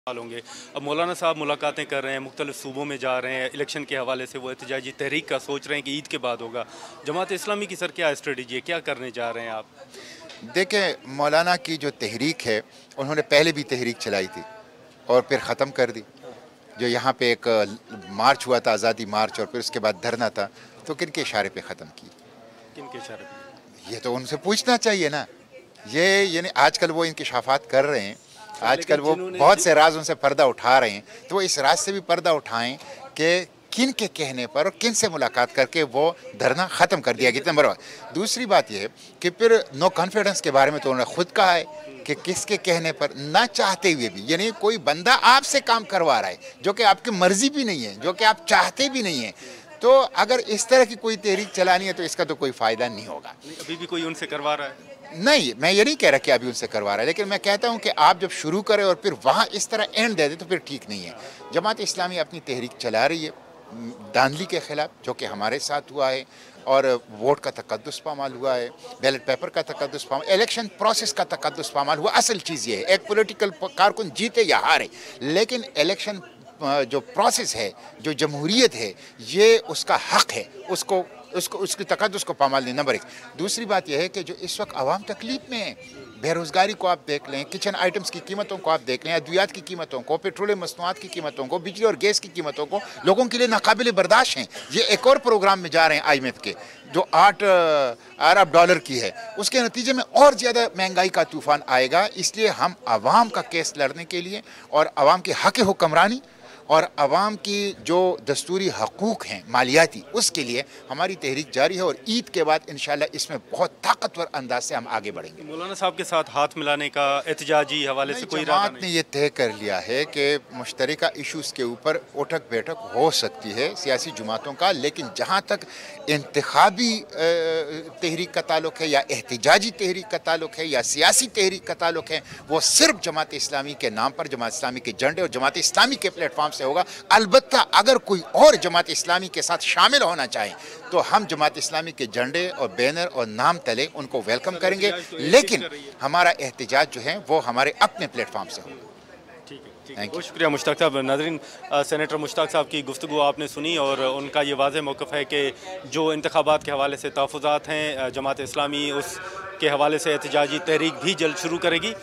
होंगे। अब मौलाना साहब मुलाकातें कर रहे हैं, मुख्तलिफ सूबों में जा रहे हैं, इलेक्शन के हवाले से वो एहतजाजी तहरीक का सोच रहे हैं कि ईद के बाद होगा। जमात इस्लामी की सर क्या स्ट्रेटजी है, क्या करने जा रहे हैं आप? देखें, मौलाना की जो तहरीक है, उन्होंने पहले भी तहरीक चलाई थी और फिर ख़त्म कर दी। जो यहाँ पे एक मार्च हुआ था, आज़ादी मार्च, और फिर उसके बाद धरना था, तो किन के इशारे पे ख़त्म की? किन के इशारे पे? ये तो उनसे पूछना चाहिए ना। ये यानी आजकल वो इंकिशाफात कर रहे हैं, आजकल वो बहुत से राज उनसे पर्दा उठा रहे हैं, तो वो इस राज से भी पर्दा उठाएं कि किन के कहने पर और किन से मुलाकात करके वो धरना ख़त्म कर दिया गया। नंबर 1। दूसरी बात यह है कि फिर नो कॉन्फिडेंस के बारे में तो उन्होंने खुद कहा है कि किसके कहने पर, ना चाहते हुए भी, यानी कोई बंदा आपसे काम करवा रहा है जो कि आपकी मर्जी भी नहीं है, जो कि आप चाहते भी नहीं है, तो अगर इस तरह की कोई तहरीक चलानी है तो इसका तो कोई फ़ायदा नहीं होगा। अभी भी कोई उनसे करवा रहा है? नहीं, मैं ये नहीं कह रहा कि अभी उनसे करवा रहा है, लेकिन मैं कहता हूँ कि आप जब शुरू करें और फिर वहाँ इस तरह एंड दे दें तो फिर ठीक नहीं है। जमात इस्लामी अपनी तहरीक चला रही है धांधली के ख़िलाफ़, जो कि हमारे साथ हुआ है, और वोट का तकद्दुस पामाल हुआ है, बैलेट पेपर का तकद्दुस पामाल, इलेक्शन प्रोसेस का तकद्दुस पामाल हुआ। असल चीज़ ये है, एक पॉलिटिकल कारकुन जीते या हारे, लेकिन इलेक्शन जो प्रोसेस है, जो जमहूरियत है, ये उसका हक़ है, उसकी तकद्दुस को पामाल नहीं। नंबर 1। दूसरी बात यह है कि जो इस वक्त आवाम तकलीफ में है, बेरोज़गारी को आप देख लें, किचन आइटम्स की कीमतों को आप देख लें, अद्वियात की कीमतों को, पेट्रोलियम मसनूआत की कीमतों को, बिजली और गैस की कीमतों को, लोगों के लिए नाकाबिल बर्दाश्त हैं। ये एक और प्रोग्राम में जा रहे हैं IMF के, जो 8 अरब डॉलर की है, उसके नतीजे में और ज़्यादा महंगाई का तूफ़ान आएगा। इसलिए हम आवाम का केस लड़ने के लिए और आवाम के हक़ हुक्मरानी और आवाम की जो दस्तूरी हकूक़ हैं मालियाती, उसके लिए हमारी तहरीक जारी है, और ईद के बाद इंशाअल्लाह इसमें बहुत ताकतवर अंदाज से हम आगे बढ़ेंगे। मौलाना साहब के साथ हाथ मिलाने का एहतजाजी हवाले से कोई इरादा जमात ने यह तय कर लिया है कि मुश्तरका इशूज़ के ऊपर उठक बैठक हो सकती है सियासी जमातों का, लेकिन जहाँ तक इंतखाबी तहरीक का ताल्लुक़ है या एहतजाजी तहरीक का ताल्लुक़ है या सियासी तहरीक का ताल्लुक़ है, वो सिर्फ जमात इस्लामी के नाम पर, जमात इस्लामी के झंडे और जमात इस्लामी के प्लेटफॉर्म से होगा। अलबत्ता अगर कोई और जमात इस्लामी के साथ शामिल होना चाहे तो हम जमात इस्लामी के झंडे और बैनर और नाम तले उनको वेलकम करेंगे, लेकिन हमारा एहतजाज जो है वो हमारे अपने प्लेटफॉर्म से होगा। बहुत शुक्रिया मुश्ताक साहब। नाज़रीन, सेनेटर मुश्ताक साहब की गुफ्तगू आपने सुनी और उनका ये वाज़ेह मौक़िफ़ है कि जो इंतखाबात के हवाले से तहफ़्फ़ुज़ात हैं, जमात इस्लामी उसके हवाले से एहतजाजी तहरीक भी जल्द शुरू करेगी।